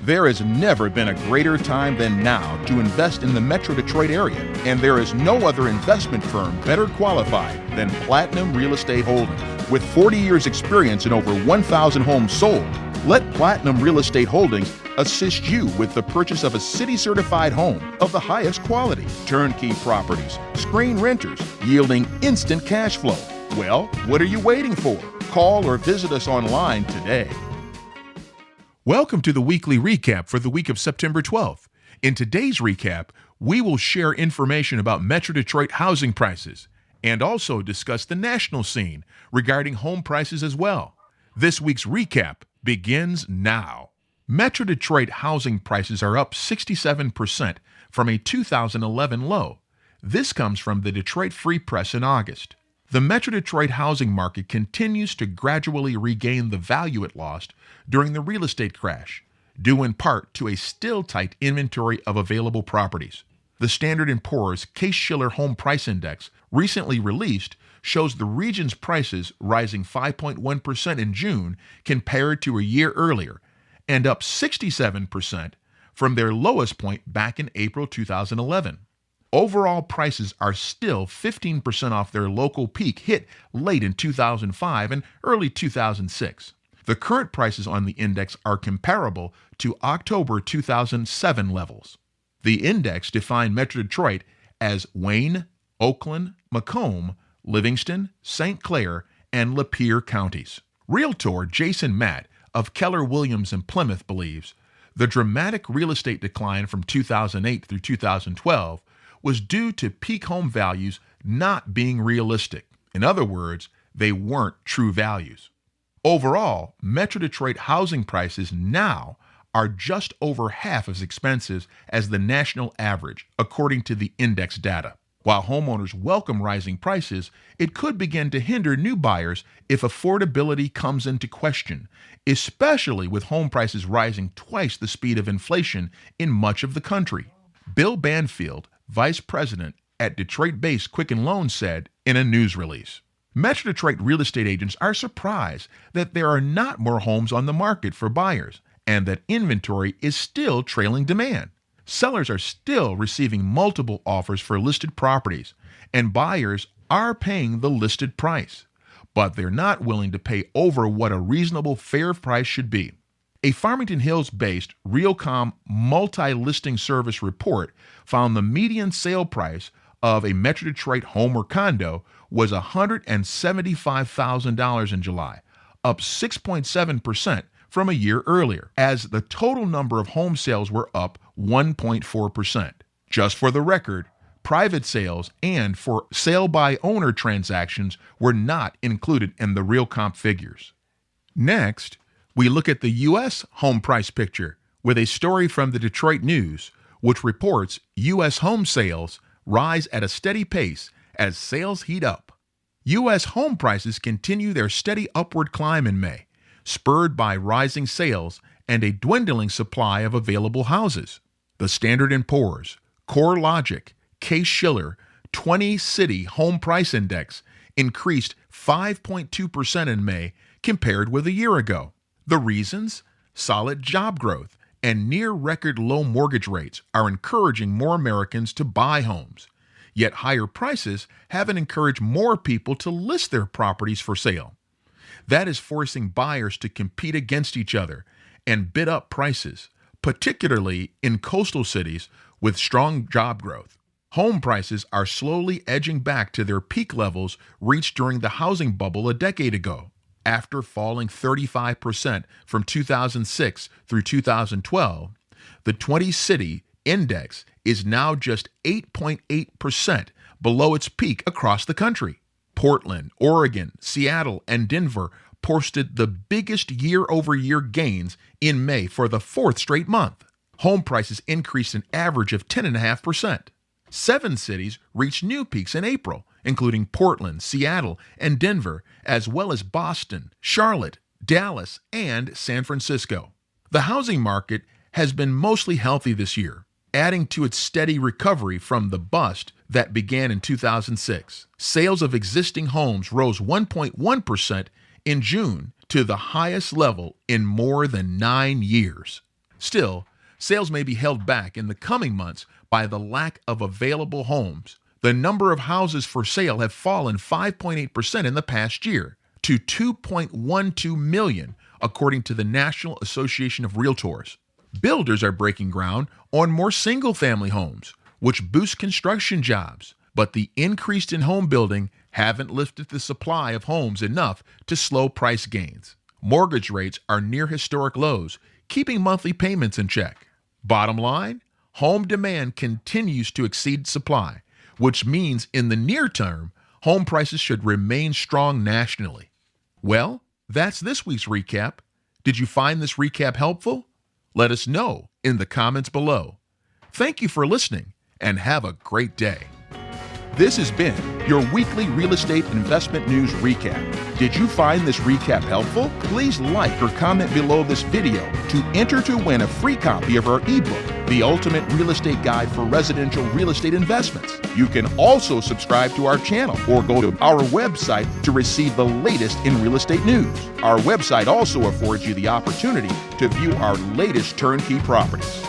There has never been a greater time than now to invest in the Metro Detroit area, and there is no other investment firm better qualified than Platinum Real Estate Holdings. With 40 years experience and over 1,000 homes sold, let Platinum Real Estate Holdings assist you with the purchase of a city-certified home of the highest quality. Turnkey properties, screen renters, yielding instant cash flow. Well, what are you waiting for? Call or visit us online today. Welcome to the weekly recap for the week of September 12th. In today's recap, we will share information about Metro Detroit housing prices and also discuss the national scene regarding home prices as well. This week's recap begins now. Metro Detroit housing prices are up 67% from a 2011 low. This comes from the Detroit Free Press in August. The Metro Detroit housing market continues to gradually regain the value it lost during the real estate crash, due in part to a still tight inventory of available properties. The Standard & Poor's Case-Shiller Home Price Index, recently released, shows the region's prices rising 5.1% in June compared to a year earlier, and up 67% from their lowest point back in April 2011. Overall prices are still 15% off their local peak hit late in 2005 and early 2006. The current prices on the index are comparable to October 2007 levels. The index defined Metro Detroit as Wayne, Oakland, Macomb, Livingston, St. Clair, and Lapeer counties. Realtor Jason Matt of Keller Williams in Plymouth believes the dramatic real estate decline from 2008 through 2012 was due to peak home values not being realistic. In other words, they weren't true values. Overall, Metro Detroit housing prices now are just over half as expensive as the national average, according to the index data. While homeowners welcome rising prices, it could begin to hinder new buyers if affordability comes into question, especially with home prices rising twice the speed of inflation in much of the country. Bill Banfield, Vice President at Detroit-based Quicken Loans, said in a news release, Metro Detroit real estate agents are surprised that there are not more homes on the market for buyers and that inventory is still trailing demand. Sellers are still receiving multiple offers for listed properties, and buyers are paying the listed price, but they're not willing to pay over what a reasonable fair price should be. A Farmington Hills-based Realcomm multi-listing service report found the median sale price of a Metro Detroit home or condo was $175,000 in July, up 6.7% from a year earlier, as the total number of home sales were up 1.4%. Just for the record, private sales and for sale-by-owner transactions were not included in the Realcomm figures. Next, we look at the U.S. home price picture with a story from the Detroit News, which reports U.S. home sales rise at a steady pace as sales heat up. U.S. home prices continue their steady upward climb in May, spurred by rising sales and a dwindling supply of available houses. The Standard & Poor's, CoreLogic, Case-Shiller 20-City Home Price Index increased 5.2% in May compared with a year ago. The reasons? Solid job growth and near-record low mortgage rates are encouraging more Americans to buy homes. Yet higher prices haven't encouraged more people to list their properties for sale. That is forcing buyers to compete against each other and bid up prices, particularly in coastal cities with strong job growth. Home prices are slowly edging back to their peak levels reached during the housing bubble a decade ago. After falling 35% from 2006 through 2012, the 20-City Index is now just 8.8% below its peak across the country. Portland, Oregon, Seattle, and Denver posted the biggest year-over-year gains in May for the fourth straight month. Home prices increased an average of 10.5%. 7 cities reached new peaks in April, including Portland, Seattle, and Denver, as well as Boston, Charlotte, Dallas, and San Francisco. The housing market has been mostly healthy this year, adding to its steady recovery from the bust that began in 2006. Sales of existing homes rose 1.1% in June to the highest level in more than 9 years. Still, sales may be held back in the coming months by the lack of available homes. The number of houses for sale have fallen 5.8% in the past year to 2.12 million, according to the National Association of Realtors. Builders are breaking ground on more single-family homes, which boost construction jobs, but the increase in home building haven't lifted the supply of homes enough to slow price gains. Mortgage rates are near historic lows, keeping monthly payments in check. Bottom line, home demand continues to exceed supply, which means in the near term, home prices should remain strong nationally. Well, that's this week's recap. Did you find this recap helpful? Let us know in the comments below. Thank you for listening and have a great day. This has been your weekly real estate investment news recap. Did you find this recap helpful? Please like or comment below this video to enter to win a free copy of our ebook, The Ultimate Real Estate Guide for Residential Real Estate Investments. You can also subscribe to our channel or go to our website to receive the latest in real estate news. Our website also affords you the opportunity to view our latest turnkey properties.